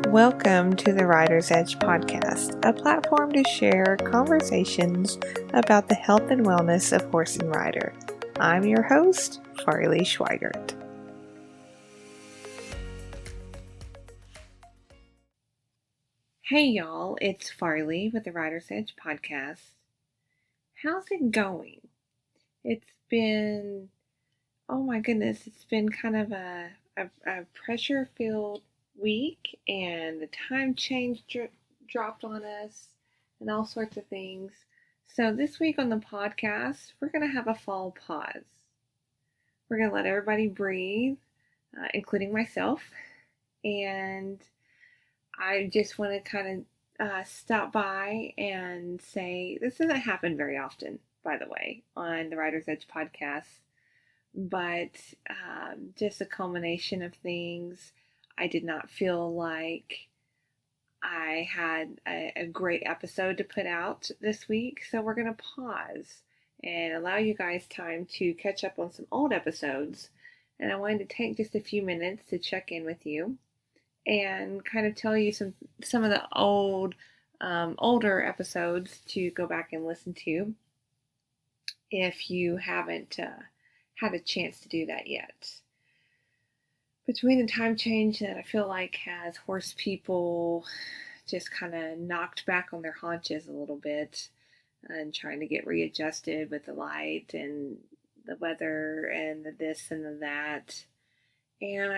Welcome to the Rider's Edge podcast, a platform to share conversations about the health and wellness of horse and rider. I'm your host, Farley Schweigert. Hey y'all, it's Farley with the Rider's Edge podcast. How's it going? It's been, oh my goodness, it's been kind of a pressure-filled week, and the time change dropped on us and all sorts of things. So this week on the podcast, we're going to have a fall pause. We're going to let everybody breathe, including myself. And I just want to kind of stop by and say, this doesn't happen very often, by the way, on the Rider's Edge podcast. But just a culmination of things. I did not feel like I had a great episode to put out this week, so we're going to pause and allow you guys time to catch up on some old episodes. And I wanted to take just a few minutes to check in with you and kind of tell you some of the older episodes to go back and listen to if you haven't had a chance to do that yet. Between the time change that I feel like has horse people just kind of knocked back on their haunches a little bit and trying to get readjusted with the light and the weather and the this and the that. And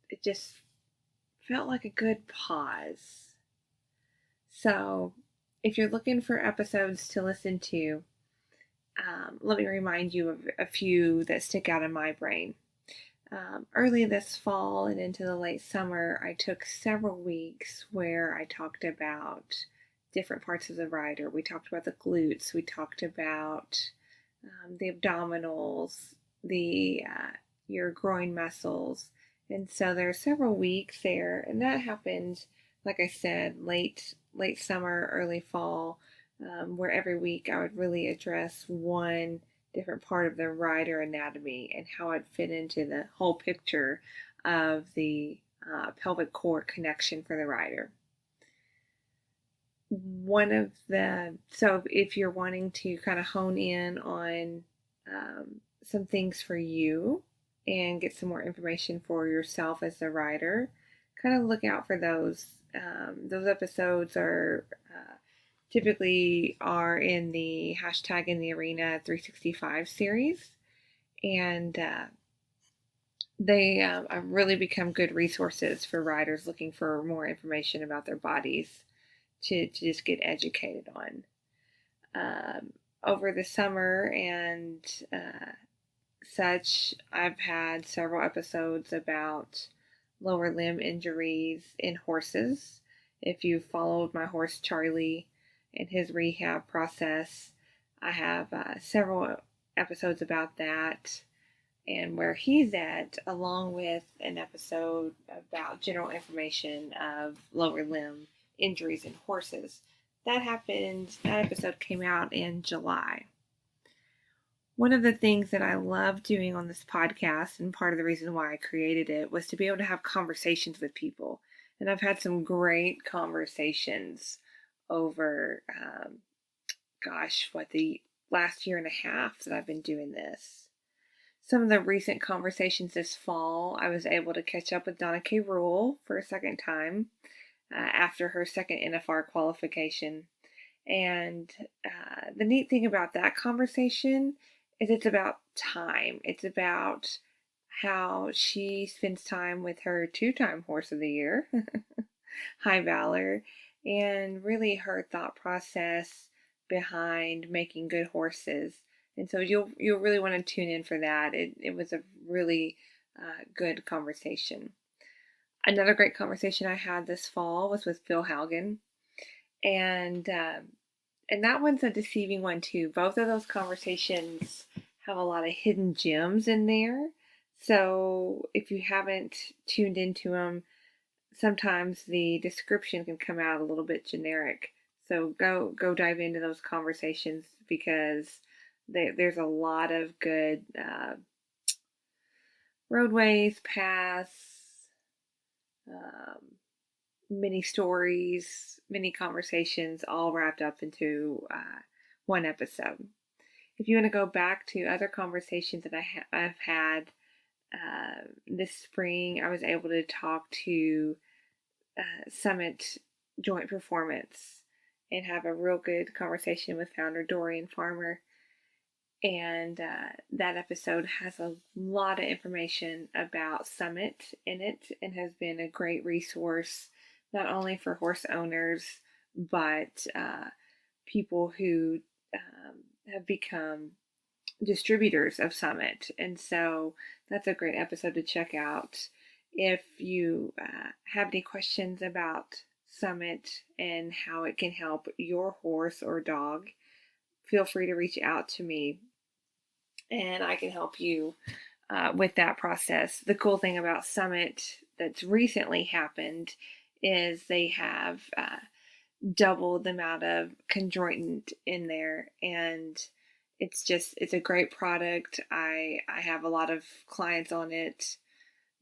it just felt like a good pause. So if you're looking for episodes to listen to, let me remind you of a few that stick out in my brain. Early this fall and into the late summer, I took several weeks where I talked about different parts of the rider. We talked about the glutes, we talked about the abdominals, your groin muscles. And so there are several weeks there, and that happened, like I said, late summer, early fall, where every week I would really address one different part of the rider anatomy and how it fit into the whole picture of the pelvic core connection for the rider. So if you're wanting to kind of hone in on some things for you and get some more information for yourself as a rider, kind of look out for those. Those episodes are typically are in the hashtag in the arena 365 series, and they have really become good resources for riders looking for more information about their bodies to just get educated on. Over the summer and such, I've had several episodes about lower limb injuries in horses. If you followed my horse Charlie in his rehab process, I have several episodes about that and where he's at, along with an episode about general information of lower limb injuries in horses. That episode came out in July. One of the things that I love doing on this podcast, and part of the reason why I created it, was to be able to have conversations with people. And I've had some great conversations over, the last year and a half that I've been doing this. Some of the recent conversations this fall, I was able to catch up with Donna K. Rule for a second time after her second NFR qualification. And the neat thing about that conversation is it's about time. It's about how she spends time with her two-time Horse of the Year, High Valor, and really her thought process behind making good horses. And so you'll really want to tune in for that. It was a really good conversation. Another great conversation I had this fall was with Phil Haugen, and that one's a deceiving one too. Both of those conversations have a lot of hidden gems in there. So if you haven't tuned into them, sometimes the description can come out a little bit generic. So go dive into those conversations because there's a lot of good roadways, paths, many stories, many conversations, all wrapped up into one episode. If you want to go back to other conversations that I've had this spring, I was able to talk to Summit Joint Performance and have a real good conversation with founder Dorian Farmer. And that episode has a lot of information about Summit in it and has been a great resource, not only for horse owners, but people who have become distributors of Summit. And so that's a great episode to check out. If you have any questions about Summit and how it can help your horse or dog, feel free to reach out to me and I can help you with that process. The cool thing about Summit that's recently happened is they have doubled the amount of chondroitin in there, and it's a great product. I have a lot of clients on it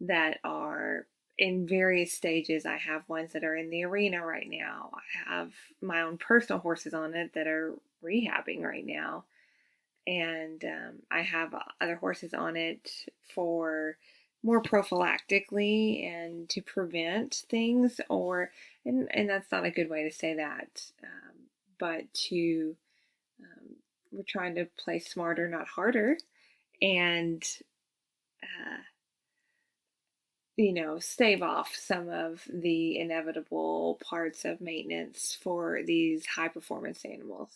that are in various stages. I have ones that are in the arena right now. I have my own personal horses on it that are rehabbing right now. And I have other horses on it for more prophylactically and to prevent things, and that's not a good way to say that, but to we're trying to play smarter, not harder, and stave off some of the inevitable parts of maintenance for these high performance animals.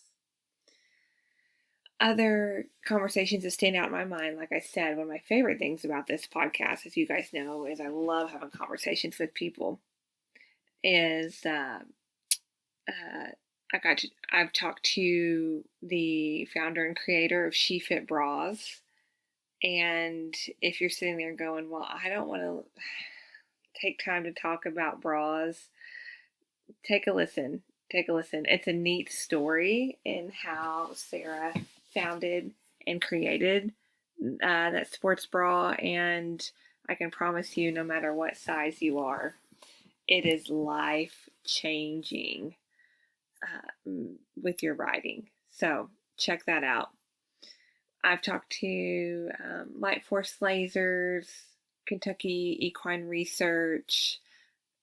Other conversations that stand out in my mind, like I said, one of my favorite things about this podcast, as you guys know, is I love having conversations with people. I've talked to the founder and creator of She Fit Bras, and if you're sitting there going, "Well, I don't want to take time to talk about bras," take a listen. Take a listen. It's a neat story in how Sarah founded and created that sports bra, and I can promise you, no matter what size you are, it is life changing with your riding. So check that out. I've talked to Light Force Lasers, Kentucky Equine Research.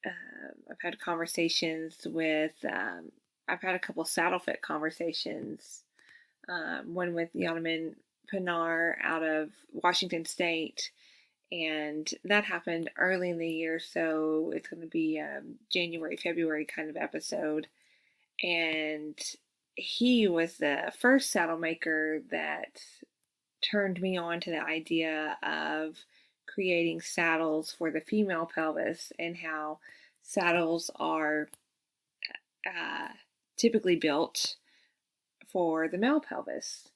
I've had conversations with, I've had a couple saddle fit conversations. One with Yonaman Pinar out of Washington State, and that happened early in the year, so it's going to be a January, February kind of episode. And he was the first saddle maker that turned me on to the idea of creating saddles for the female pelvis and how saddles are typically built for the male pelvis,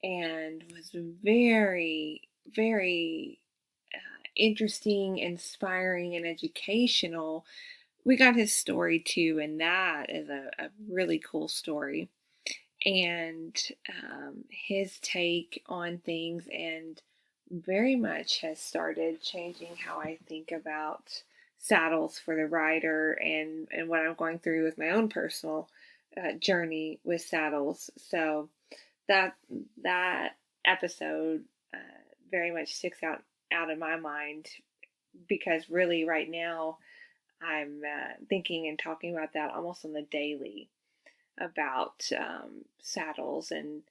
and was very, very interesting, inspiring, and educational. We got his story too, and that is a really cool story. And his take on things, and very much has started changing how I think about saddles for the rider and what I'm going through with my own personal journey with saddles. So that episode very much sticks out in my mind, because really right now I'm thinking and talking about that almost on the daily, about saddles and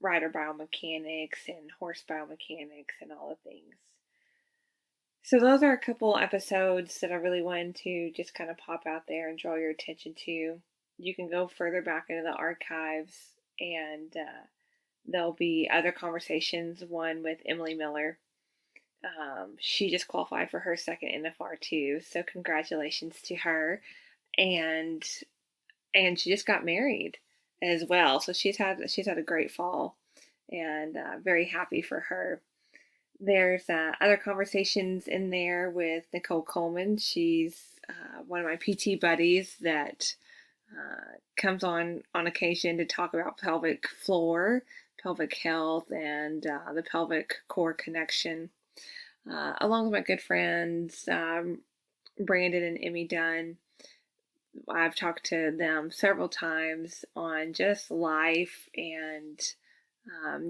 rider biomechanics and horse biomechanics and all the things. So those are a couple episodes that I really wanted to just kind of pop out there and draw your attention to. You can go further back into the archives, and there'll be other conversations, one with Emily Miller. She just qualified for her second NFR too, so congratulations to her. And she just got married as well, so she's had a great fall, and very happy for her. There's other conversations in there with Nicole Coleman. She's one of my PT buddies that comes on occasion to talk about pelvic floor, pelvic health, and the pelvic core connection, along with my good friends Brandon and Emmy Dunn. I've talked to them several times on just life and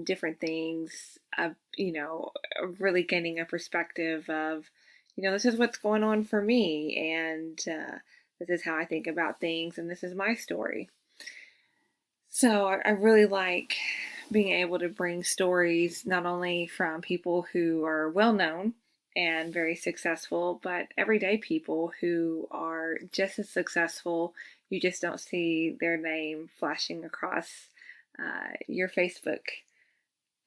different things. Really gaining a perspective of, this is what's going on for me, and this is how I think about things, and this is my story. So I really like being able to bring stories not only from people who are well known and very successful, but everyday people who are just as successful. You just don't see their name flashing across your Facebook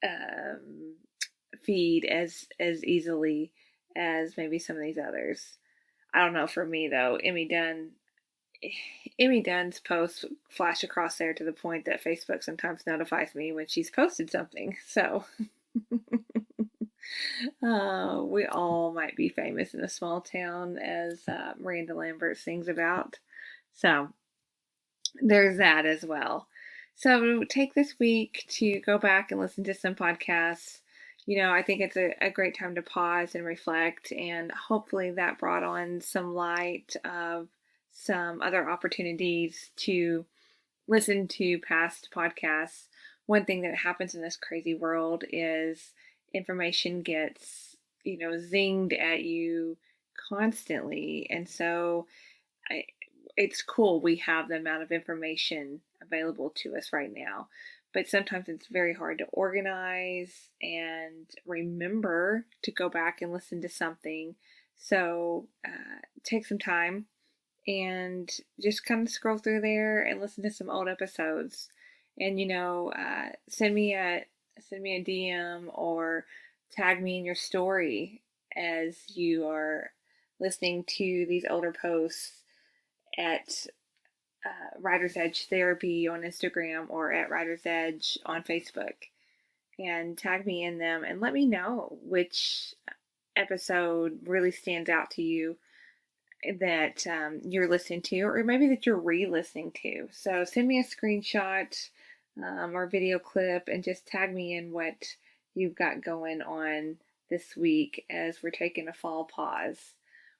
um, feed as easily as maybe some of these others. I don't know. For me though, Emmy Dunn's posts flash across there to the point that Facebook sometimes notifies me when she's posted something. So we all might be famous in a small town, as Miranda Lambert sings about. So there's that as well. So take this week to go back and listen to some podcasts. I think it's a great time to pause and reflect, and hopefully that brought on some light of some other opportunities to listen to past podcasts. One thing that happens in this crazy world is information gets, zinged at you constantly. And so it's cool we have the amount of information available to us right now. But sometimes it's very hard to organize and remember to go back and listen to something. So take some time and just kind of scroll through there and listen to some old episodes. And send me a DM or tag me in your story as you are listening to these older posts at Writer's Edge Therapy on Instagram or at Writer's Edge on Facebook, and tag me in them and let me know which episode really stands out to you that you're listening to, or maybe that you're re-listening to. So send me a screenshot or video clip and just tag me in what you've got going on this week as we're taking a fall pause.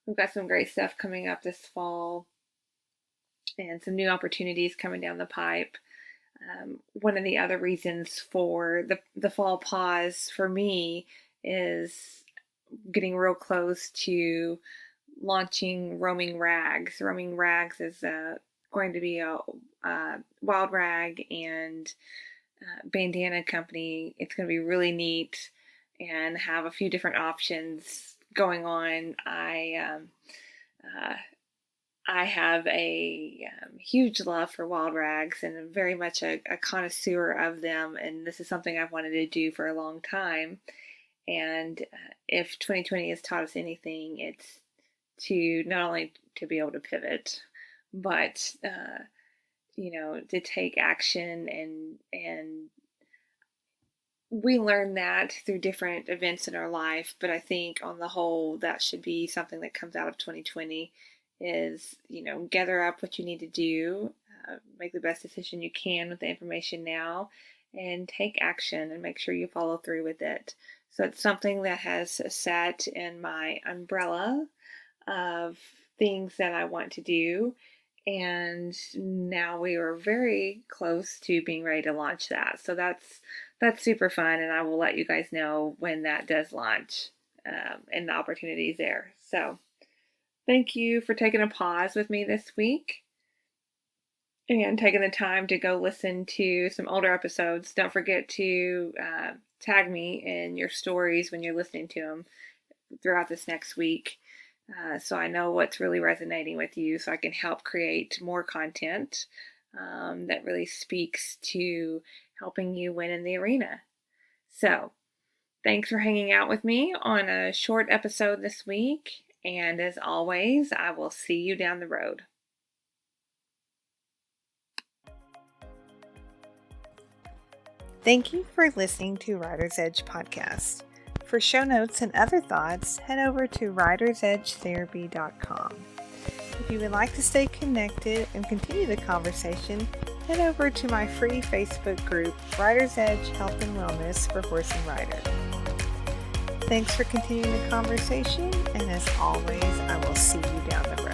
We've got some great stuff coming up this fall and some new opportunities coming down the pipe. One of the other reasons for the fall pause for me is getting real close to launching Roaming Rags. Roaming Rags is going to be a wild rag and bandana company. It's going to be really neat and have a few different options going on. I have a huge love for wild rags and I'm very much a connoisseur of them, and this is something I've wanted to do for a long time. And if 2020 has taught us anything, it's to not only to be able to pivot, but to take action, and we learn that through different events in our life. But I think on the whole, that should be something that comes out of 2020 is, gather up what you need to do, make the best decision you can with the information now, and take action and make sure you follow through with it. So it's something that has sat in my umbrella of things that I want to do. And now we are very close to being ready to launch that. So that's super fun. And I will let you guys know when that does launch and the opportunities there. So thank you for taking a pause with me this week and taking the time to go listen to some older episodes. Don't forget to tag me in your stories when you're listening to them throughout this next week, so I know what's really resonating with you, so I can help create more content that really speaks to helping you win in the arena. So thanks for hanging out with me on a short episode this week. And as always, I will see you down the road. Thank you for listening to Writer's Edge Podcast. For show notes and other thoughts, head over to writersedgetherapy.com. If you would like to stay connected and continue the conversation, head over to my free Facebook group, Writer's Edge Health and Wellness for Horse and Rider. Thanks for continuing the conversation, and as always, I will see you down the road.